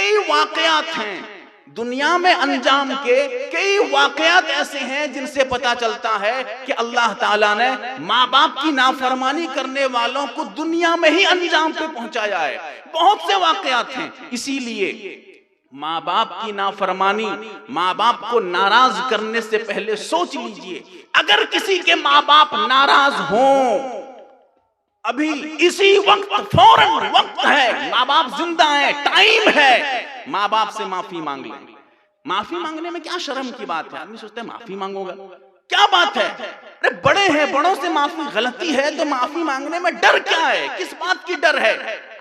कई वाकयात हैं दुनिया में अंजाम के, कई वाकयात ऐसे हैं जिनसे पता चलता है कि अल्लाह ताला ने माँ बाप की नाफरमानी करने वालों को दुनिया में ही अंजाम पे पहुंचाया है। बहुत से वाकयात हैं। इसीलिए माँ बाप की नाफरमानी, माँ बाप को नाराज करने से पहले सोच लीजिए, अगर किसी के माँ बाप नाराज हों, अभी इसी वक्त फौरन वक्त है, माँ बाप जिंदा है, टाइम है, माँ बाप से माफी मांग लें। माफी मांगने में क्या शर्म की बात है? आदमी सोचता है माफी मांगूंगा, क्या बात है? अरे बड़े हैं, बड़ों से माफी गलती है तो माफी मांगने में डर क्या है? किस बात की डर है?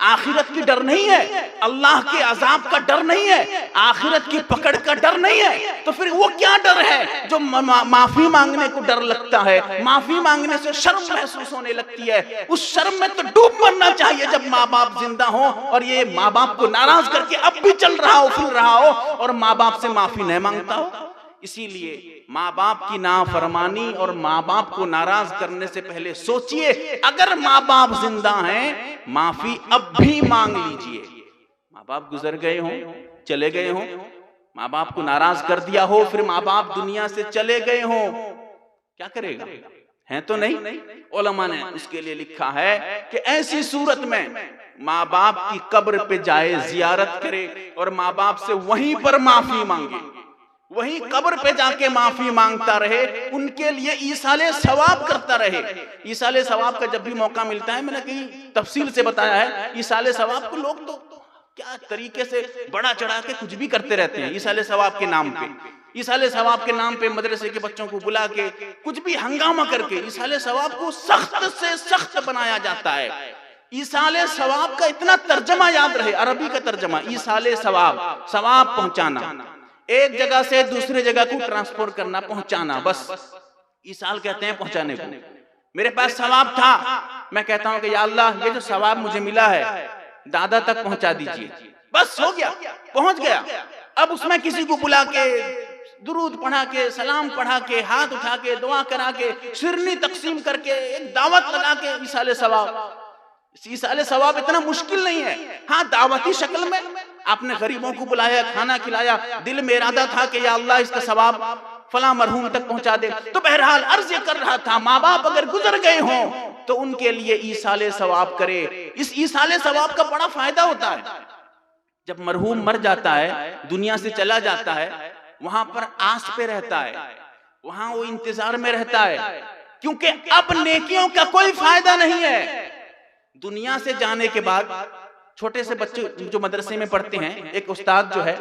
आखिरत की डर नहीं है, अल्लाह के अजाब का डर नहीं है, आखिरत की पकड़ का डर नहीं है, तो फिर वो क्या डर है जो माफी मांगने को डर लगता है? माफी मांगने से शर्म महसूस होने लगती है। उस शर्म में तो डूब मरना चाहिए जब माँ बाप जिंदा हो और ये माँ बाप को नाराज करके अब भी चल रहा हो, फिर रहा हो और माँ बाप से माफी नहीं मांगता हो। इसीलिए माँ बाप की नाफरमानी और माँ बाप को नाराज करने से पहले सोचिए, अगर माँ बाप जिंदा हैं, माफी अब भी मांग लीजिए। माँ बाप गुजर गए हों, चले गए हों, माँ बाप को नाराज कर दिया हो, फिर माँ बाप दुनिया से चले गए हों, क्या करेगा? है तो नहीं। उलमा ने उसके लिए लिखा है कि ऐसी सूरत में माँ बाप की कब्र पे जाए, जियारत करे और माँ बाप से वहीं पर माफी मांगे, वहीं कब्र पे जाके माफी मांगता रहे, उनके लिए ईसाले सवाब करता रहे। ईसाले सवाब का जब भी मौका मिलता है, मैंने कहीं तफसील से बताया है, ईसाले सवाब को लोग तो क्या तरीके से बड़ा चढ़ा के कुछ भी करते रहते हैं ईसाले सवाब के नाम पे। ईसाले सवाब के नाम पे मदरसे के बच्चों को बुला के कुछ भी हंगामा करके ईसाले सवाब को सख्त से सख्त बनाया जाता है। ईसाले सवाब का इतना तर्जमा याद रहे, अरबी का तर्जमा, ईसाले सवाब, सवाब पहुंचाना, एक जगह से दूसरे जगह को ट्रांसफर करना, पहुंचाना, बस ईसाल कहते हैं पहुंचाने को। मेरे पास सवाब था, मैं कहता हूं कि या अल्लाह ये जो सवाब मुझे मिला है दादा तक पहुंचा दीजिए, बस हो गया, पहुंच गया। अब उसमें किसी को बुला के दुरूद पढ़ा के, सलाम पढ़ा के, हाथ उठा के, दुआ करा के, शिरनी तकसीम करके, एक दावत लगा के ईसाले सवाब। ईसाले सवाब इतना मुश्किल नहीं है। हाँ, दावती शक्ल में आपने गरीबों को बुलाया, खाना खिलाया, दिल में इरादा था कि या अल्लाह इसका सवाब फला मरहूम तक पहुंचा दे। तो बहरहाल अर्ज ये कर रहा था, माँ बाप अगर गुजर गए हों तो उनके लिए ईसाले सवाब करे। इस ईसाले सवाब का बड़ा फायदा होता है। जब मरहूम मर जाता है, दुनिया से चला जाता है, वहां पर आस पे रहता है, वहां वो इंतजार में रहता है, क्योंकि अब नेकियों का कोई फायदा नहीं है। दुनिया से जाने के बाद छोटे से बच्चे जो मदरसे में पढ़ते हैं, एक उस्ताद जो है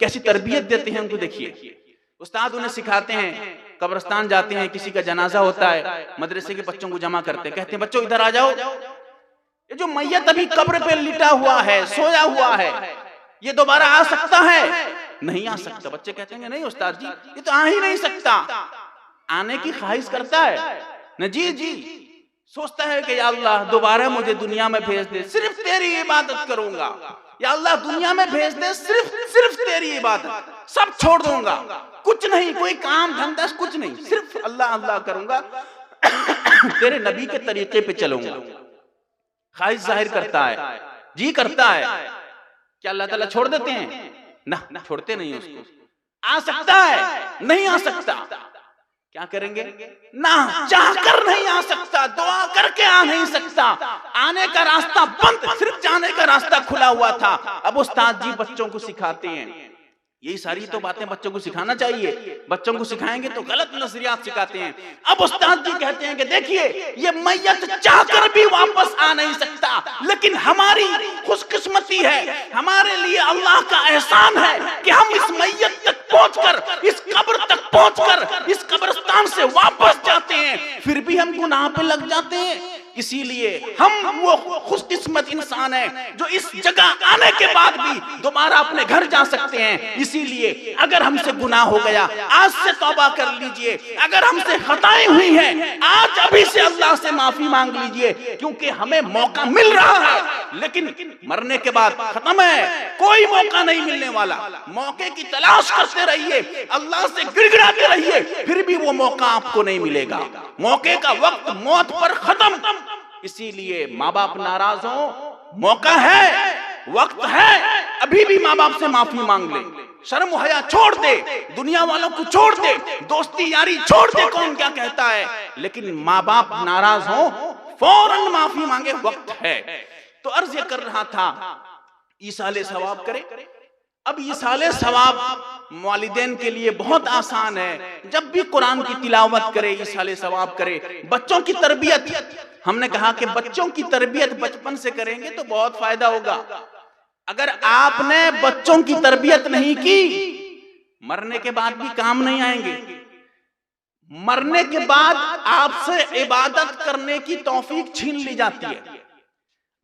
कैसी तरबियत देते हैं उनको देखिए। उस्ताद उन्हें सिखाते हैं, कब्रिस्तान जाते हैं, किसी का जनाजा होता है, मदरसे के बच्चों को जमा करते हैं, कहते हैं बच्चों इधर आ जाओ, ये जो मैयत अभी कब्र पे लिटा हुआ है, सोया हुआ है, ये दोबारा आ सकता है? नहीं आ सकता। बच्चे कहते हैं नहीं उस्ताद जी ये तो आ ही नहीं सकता। आने की ख्वाहिश करता है न? जी जी, सोचता है कि या अल्लाह दोबारा मुझे दुनिया में भेज दे, सिर्फ तेरी इबादत करूंगा। या अल्लाह दुनिया में भेज दे, सिर्फ तेरी इबादत, सब छोड़ दूंगा, कुछ नहीं, कोई काम धंधा कुछ नहीं, सिर्फ अल्लाह अल्लाह करूंगा, तेरे नबी के तरीके पे चलूंगा। ख्वाहिश जाहिर करता है, जी करता है। क्या अल्लाह ताला छोड़ देते हैं? ना, छोड़ते नहीं उसको। आ सकता है? नहीं आ सकता। क्या करेंगे? ना चाहकर नहीं आ सकता, दुआ करके आ नहीं सकता, आने का रास्ता बंद, सिर्फ जाने का रास्ता खुला हुआ था। अब उस्ताद जी बच्चों को सिखाते हैं, यही सारी तो बातें बच्चों को सिखाना चाहिए। बच्चों को सिखाएंगे तो गलत नजरियात सिखाते हैं। अब उस्ताद जी कहते हैं कि देखिए ये मैयत चाहकर भी वापस आ नहीं सकता, लेकिन हमारी खुशकिस्मती है, हमारे लिए अल्लाह का एहसान है कि हम इस मैयत तक पहुंचकर, इस कब्र तक पहुंचकर, इस कब्रिस्तान से वापस जाते हैं, फिर भी हम गुनाह पे लग जाते हैं। इसीलिए हम वो खुशकिस्मत इंसान हैं जो इस जगह आने के बाद भी दोबारा अपने घर जा सकते हैं। इसीलिए अगर हमसे गुनाह हो गया, आज से तौबा कर लीजिए। अगर हमसे खताएं हुई हैं, आज अभी से अल्लाह से माफी मांग लीजिए, क्योंकि हमें मौका मिल रहा है, लेकिन मरने के बाद खत्म है, कोई मौका नहीं मिलने वाला। मौके की तलाश करते रहिए, अल्लाह से गिड़गिड़ाते रहिए, फिर भी वो मौका आपको नहीं मिलेगा। मौके का वक्त मौत पर खत्म। इसीलिए माँ बाप नाराज हो, मौका है, वक्त है, अभी भी माँ बाप से माफी मांग ले, शर्म हया छोड़ दे, दुनिया वालों को छोड़ दे, दोस्ती यारी छोड़ दे, कौन क्या कहता है, लेकिन माँ बाप नाराज हो फौरन माफी मांगे, वक्त है। तो अर्ज ये कर रहा था ईसाले सवाब करे। अब ईसाले सवाब वालिदैन के लिए बहुत आसान है, जब भी कुरान की तिलावत करे ईसाले सवाब करे। बच्चों की तरबियत, हमने कहा कि बच्चों की तरबियत बचपन से करेंगे तो बहुत फायदा होगा। अगर आपने बच्चों की तरबियत नहीं की, मरने के बाद भी काम नहीं आएंगे। मरने के बाद आपसे इबादत करने की तौफीक छीन ली जाती है,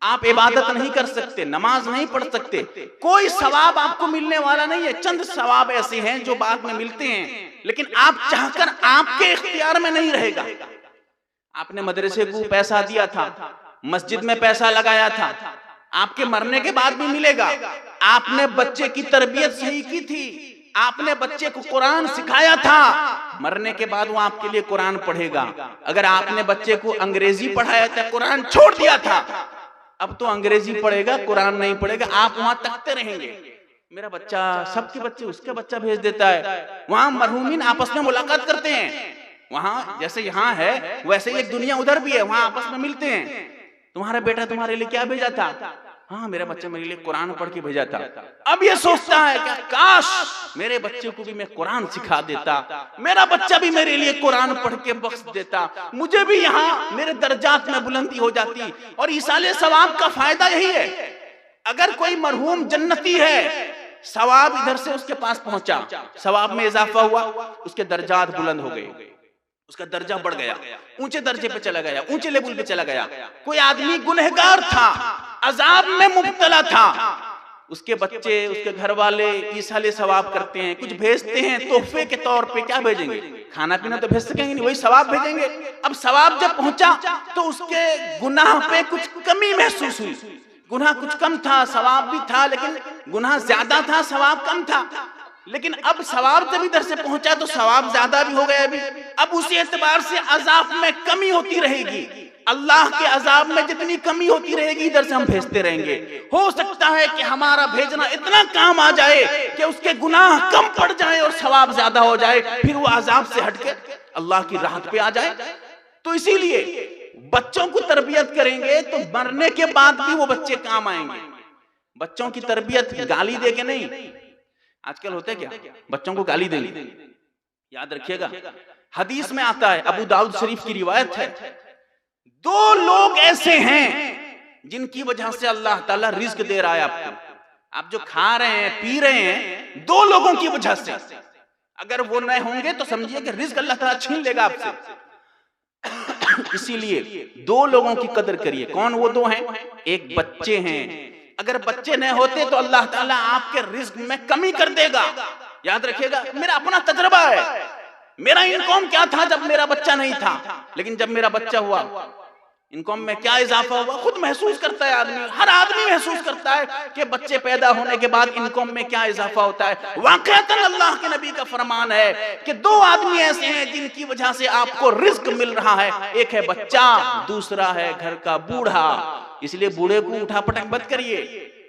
आप इबादत नहीं कर सकते, नमाज नहीं पढ़ सकते, कोई सवाब आपको मिलने वाला नहीं है। चंद सवाब ऐसे हैं जो बाद में मिलते हैं, लेकिन आप चाहकर आपके इख्तियार में नहीं रहेगा। आपने मदरसे को पैसा दिया था, मस्जिद में पैसा लगाया था, आपके मरने के बाद भी मिलेगा। आपने बच्चे की तरबियत सही की थी, आपने बच्चे को कुरान सिखाया था, मरने के बाद वो आपके लिए कुरान पढ़ेगा। अगर आपने बच्चे को अंग्रेजी पढ़ाया था, कुरान छोड़ दिया था, अब तो अंग्रेजी पढ़ेगा, कुरान नहीं पढ़ेगा, आप वहां तकते रहेंगे। मेरा बच्चा, सबके बच्चे उसके बच्चा भेज देता है। वहां मरहूमीन आपस में मुलाकात करते हैं, वहां जैसे यहाँ है वैसे एक दुनिया उधर भी है, वहां आपस में मिलते हैं। तुम्हारा बेटा तुम्हारे लिए क्या भेजा था? हाँ, मेरा बच्चा मेरे लिए कुरान पढ़ के भेजा था। अब ये सोचता है कि काश मेरे बच्चे को भी मैं कुरान सिखा देता, मेरा बच्चा भी मेरे लिए कुरान पढ़ के बख्श देता, मुझे भी यहाँ मेरे दर्जात में बुलंदी हो जाती। और ईसाले सवाब का फायदा यही है, अगर कोई मरहूम जन्नती है, सवाब इधर से उसके पास पहुंचा, सवाब में इजाफा हुआ, उसके दर्जात बुलंद हो गए, उसका दर्जा बढ़ गया, ऊंचे दर्जे पे चला गया, ऊंचे लेवल पे चला गया। कोई आदमी गुनहगार था, अजाब में मुब्तला था, उसके बच्चे, उसके घर वाले ईसाले सवाब करते हैं, कुछ भेजते हैं तोहफे के तौर पे। क्या भेजेंगे? खाना पीना तो भेज सकेंगे नहीं, वही सवाब भेजेंगे। अब सवाब जब पहुंचा तो उसके गुनाह पे कुछ कमी महसूस हुई, गुनाह कुछ कम था, सवाब भी था, लेकिन गुनाह ज्यादा था, सवाब कम था। लेकिन अब सवाब जब इधर से पहुंचा तो सवाब ज्यादा भी हो गया अभी। अब उसी एतबार से अजाब में कमी होती रहेगी, अल्लाह के अजाब में जितनी कमी होती रहेगी इधर से हम भेजते रहेंगे। हो सकता है कि हमारा भेजना इतना काम आ जाए कि उसके गुनाह कम पड़ जाए और सवाब ज्यादा हो जाए, फिर वो अजाब से हटके अल्लाह की राहत पे आ जाए। तो इसीलिए बच्चों को तरबियत करेंगे तो मरने के बाद भी वो बच्चे काम आएंगे। बच्चों की तरबियत गाली दे के नहीं, आजकल होता है क्या, बच्चों को गाली देंगे। याद रखिएगा, हदीस में आता है, अबू दाऊद शरीफ की रिवायत है, 2 लोग ऐसे हैं जिनकी वजह से अल्लाह ताला रिज्क दे रहा है आपको। आप जो खा रहे हैं, पी रहे हैं, 2 लोगों की वजह से। अगर वो न होंगे तो समझिए कि रिज्क अल्लाह ताला छीन लेगा आपसे। इसीलिए 2 लोगों की कदर करिए। कौन वो 2 हैं? एक बच्चे हैं, अगर बच्चे नहीं होते तो अल्लाह ताला आपके रिज्क में कमी कर देगा। याद रखिएगा, मेरा अपना तजर्बा है, मेरा इनकम क्या था जब मेरा बच्चा नहीं था, लेकिन जब मेरा बच्चा हुआ इनकम में क्या इजाफा हुआ, खुद महसूस करता है आदमी, हर आदमी महसूस करता है कि बच्चे पैदा होने के बाद इनकम में क्या इजाफा होता है। वाकईतन अल्लाह के नबी का फरमान है कि 2 आदमी ऐसे हैं जिनकी वजह से आपको रिज्क मिल रहा है, एक है बच्चा, दूसरा है घर का बूढ़ा। इसलिए बूढ़े को उठा पटक मत करिए,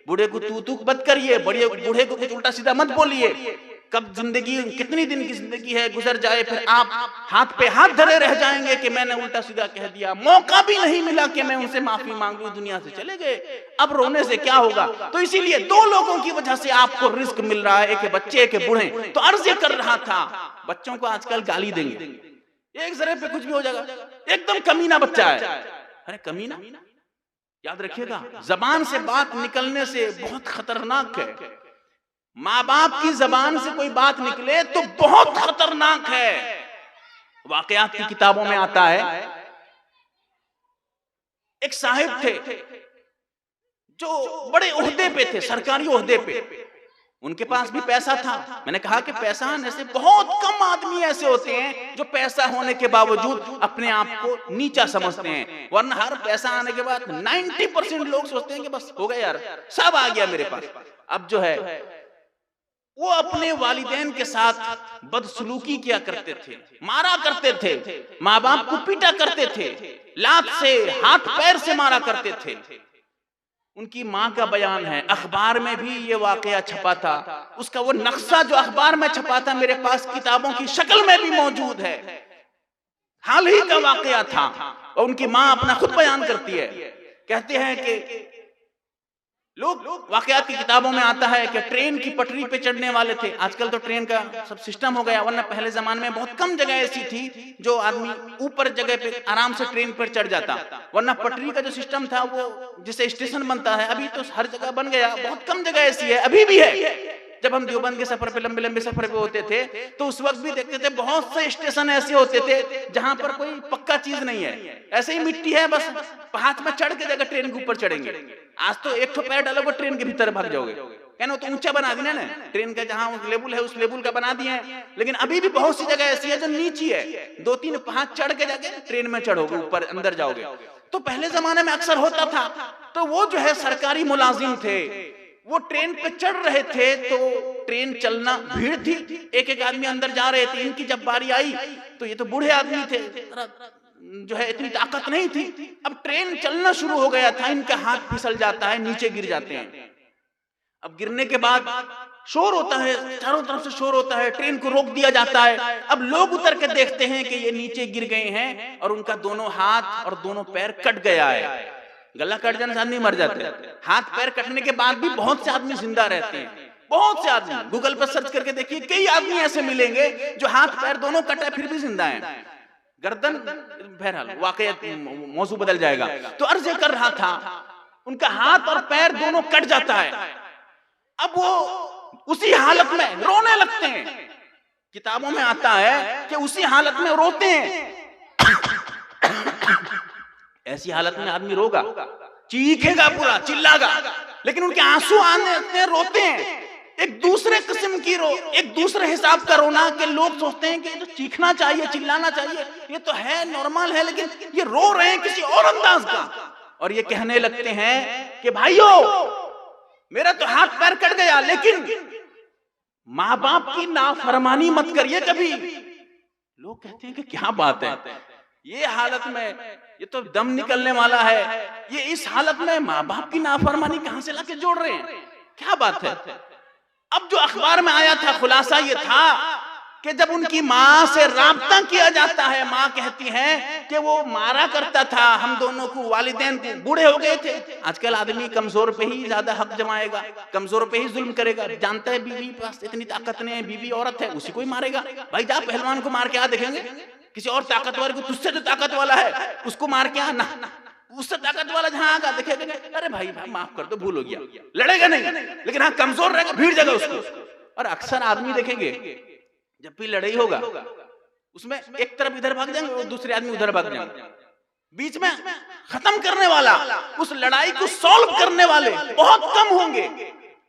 बूढ़े को तू तू मत करिए, बूढ़े को कुछ उल्टा सीधा मत बोलिए। कब जिंदगी, कितनी दिन की जिंदगी है, गुजर जाए, फिर आप हाथ पे हाथ धरे रह जाएंगे कि मैंने उल्टा सीधा कह दिया, मौका भी नहीं मिला कि मैं उनसे माफी मांगू, दुनिया से चले गए, अब रोने से क्या होगा। तो इसीलिए 2 लोगों की वजह से आपको रिस्क मिल रहा है, एक है बच्चे, एक है बूढ़े। तो अर्ज कर रहा था, बच्चों को आजकल गाली देंगे, एक जरे पे कुछ भी हो जाएगा, एकदम कमीना बच्चा है। अरे कमीना, याद रखिएगा, जबान से बात निकलने से बहुत खतरनाक है। माँ बाप की जबान से कोई बात निकले तो बहुत खतरनाक है। वाकयात की किताबों में आता है, एक साहिब थे जो बड़े ओहदे पे थे, सरकारी ओहदे पे, उनके पास भी पैसा था। मैंने कहा कि पैसा आने से बहुत कम आदमी ऐसे होते हैं जो पैसा होने के बावजूद अपने आप को नीचा समझते हैं, वरना हर पैसा आने के बाद 90% लोग सोचते हैं कि बस हो गया यार, सब आ गया मेरे पास। अब जो है वो अपने वालिदैन के साथ बदसलूकी किया करते थे, मारा करते थे, माँ बाप को पीटा करते थे, लात से, हाथ पैर से मारा करते थे। उनकी माँ का बयान है, अखबार में भी ये वाकया छपा था, उसका वो नक्शा जो अखबार में छपा था मेरे पास किताबों की शक्ल में भी मौजूद है, हाल ही का वाकया था। और उनकी माँ अपना खुद बयान करती है, कहते हैं कि लोग वाकयात की किताबों में आता है कि ट्रेन की पटरी पे चढ़ने वाले थे। आजकल तो ट्रेन का सब सिस्टम हो गया, वरना पहले जमाने में बहुत कम जगह ऐसी थी जो आदमी ऊपर जगह पे आराम से ट्रेन पर चढ़ जाता, वरना पटरी का जो सिस्टम था वो जिसे स्टेशन बनता है, अभी तो हर जगह बन गया, बहुत कम जगह ऐसी है, अभी भी है। जब हम देवबंद के सफर पे लंबे लंबे सफर पे होते थे तो उस वक्त भी देखते थे बहुत से स्टेशन ऐसे होते थे जहां पर कोई पक्का चीज नहीं है, ऐसे ही मिट्टी है, बस हाथ में चढ़ के जगह ट्रेन के ऊपर चढ़ेंगे। आज तो एक ठो पैर डालोगे ट्रेन के भीतर भाग जाओगे, कहना तो ऊंचा बना दिया ना ट्रेन का, जहां उस लेवल है उस लेवल का बना दिए हैं। लेकिन अभी भी बहुत सी जगह ऐसी है जो नीची है, 2-3 हाथ चढ़ के जाके ट्रेन में चढ़ोगे, ऊपर अंदर जाओगे। तो पहले जमाने में अक्सर होता था। तो वो जो है सरकारी मुलाजिम थे, वो ट्रेन पे चढ़ रहे थे, तो ट्रेन चलना, भीड़ थी, एक एक आदमी अंदर जा रहे थे। इनकी जब बारी आई तो ये तो बूढ़े आदमी थे, जो है इतनी ताकत नहीं थी। अब ट्रेन चलना शुरू हो गया था, इनका हाथ फिसल जाता है, नीचे गिर जाते हैं। अब गिरने के बाद शोर होता है, चारों तरफ से शोर होता है, ट्रेन को रोक दिया जाता है। अब लोग उतर के देखते हैं कि ये नीचे गिर गए हैं और उनका दोनों हाथ और दोनों पैर कट गया है। गला कट जाने से आदमी मर जाते हैं, हाथ पैर कटने के बाद भी बहुत से आदमी जिंदा रहते हैं, बहुत से आदमी। गूगल पर सर्च करके देखिए, कई आदमी ऐसे मिलेंगे जो हाथ पैर दोनों कटे फिर भी जिंदा हैं। गर्दन, बहरहाल वाकई मौजू बदल जाएगा। तो अर्ज कर रहा था, उनका हाथ और पैर दोनों कट जाता है। अब वो उसी हालत में रोने लगते हैं। किताबों में आता है कि उसी हालत में रोते हैं। ऐसी हालत में आदमी रोगा, चीखेगा, पूरा चिल्लागा, लेकिन उनके आंसू आने लगते हैं, रोते हैं। एक दूसरे किस्म की एक दूसरे हिसाब का रोना कि लोग सोचते हैं कि तो चीखना चाहिए, चिल्लाना चाहिए, ये तो है नॉर्मल है, लेकिन ये रो रहे हैं किसी और अंदाज का। और ये कहने लगते हैं कि भाइयों, मेरा तो हाथ पैर कट गया, लेकिन माँ बाप की नाफरमानी मत करिए कभी। लोग कहते हैं कि क्या बात है, ये हालत में ये तो दम निकलने वाला है, ये इस हालत में माँ बाप की नाफरमानी कहां से लाके जोड़ रहे हैं, क्या बात है। अब जो अखबार में आया था, खुलासा ये था कि जब उनकी माँ से राब्ता किया जाता है, माँ कहती है कि वो मारा करता था हम दोनों को, वालिदैन को, बूढ़े हो गए थे। आजकल आदमी कमजोर पे ही ज्यादा हक जमाएगा, कमजोर पे ही जुल्म करेगा, जानता है बीवी पास इतनी ताकत नहीं है, बीवी औरत है, उसी को ही मारेगा। भाई जा पहलवान को मार के आ देखेंगे, किसी और ताकतवर को, तुझसे जो ताकत वाला है उसको मार के आना, उससे ताकत वाला जहां आगा देखेगा, अरे भाई माफ कर दो, भूल हो गया, लड़ेगा नहीं, लेकिन हाँ कमजोर रहेगा, भीड़ जाएगा उसको। और अक्सर आदमी देखेंगे जब भी लड़ाई होगा उसमें एक तरफ इधर भाग जाएंगे और दूसरे आदमी उधर भाग जाएंगे, बीच में खत्म करने वाला, उस लड़ाई को सॉल्व करने वाले बहुत कम होंगे।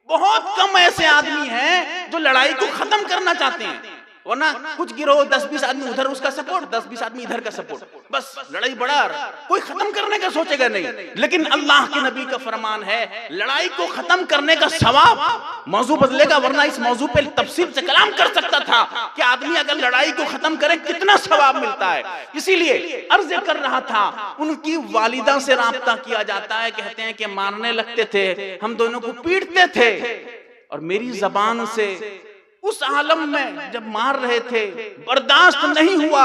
बहुत कम ऐसे आदमी हैं जो लड़ाई को खत्म करना चाहते हैं, वरना कुछ गिरोह 10-20 आदमी उधर उसका सपोर्ट, 10-20 आदमी इधर का सपोर्ट, बस लड़ाई बढ़ा, कोई खत्म करने का सोचेगा नहीं। लेकिन अल्लाह के नबी का फरमान है, लड़ाई को खत्म करने का सवाब, मौजू बदलेगा, वरना इस मौजू पे तफसील से कलाम कर सकता था कि आदमी अगर लड़ाई को खत्म करे कितना सवाब मिलता है। इसीलिए अर्ज कर रहा था, उनकी वालिदा से राब्ता किया जाता है, कहते हैं कि मारने लगते थे, हम दोनों को पीटते थे, और मेरी जबान से उस आलम में जब मार रहे थे बर्दाश्त नहीं हुआ,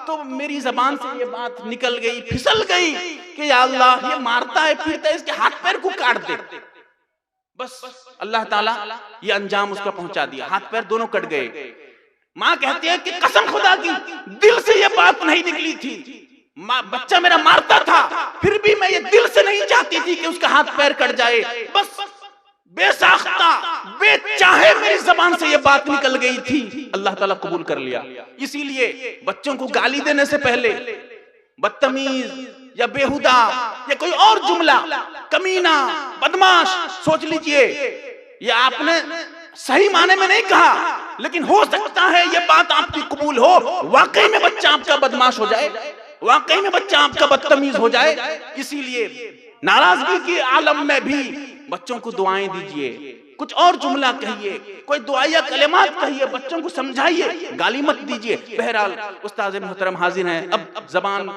तो मेरी जबान से ये बात निकल गई, फिसल गई कि या अल्लाह, ये मारता है पीटता है, इसके हाथ पैर को काट दे। बस अल्लाह ताला ये अंजाम उसका पहुंचा दिया, हाथ पैर दोनों कट गए। माँ कहती है कि कसम खुदा की, दिल से ये बात नहीं निकली थी, बच्चा मेरा मारता था, फिर भी मैं ये दिल से नहीं चाहती थी कि उसका हाथ पैर कट जाए, बस बेसाख्ता बेचाहे मेरी जबान से ये बात निकल गई थी, अल्लाह ताला कबूल कर लिया। इसीलिए बच्चों को गाली देने से पहले बदतमीज या बेहुदा या कोई और जुमला, कमीना, बदमाश, सोच लीजिए ये आपने सही माने में नहीं कहा, लेकिन हो सकता है ये बात आपकी कबूल हो, वाकई में बच्चा आपका बदमाश हो जाए, वाकई में बच्चा आपका बदतमीज हो जाए। इसीलिए नाराजगी के आलम में भी बच्चों को दुआएं दीजिए, कुछ और जुमला कहिए, कोई दुआया कलिमात कहिए, बच्चों को समझाइए, गाली मत दीजिए। बहरहाल उस्ताद मोहतरम हाजिर हैं, अब जबान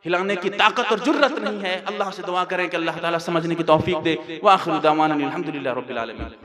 हिलाने की ताकत और जुर्रत नहीं है। अल्लाह से दुआ करें कि अल्लाह ताला समझने की तौफीक दे। व आखिरु दावाना अनिल हम्दुलिल्लाहि रब्बिल आलमीन।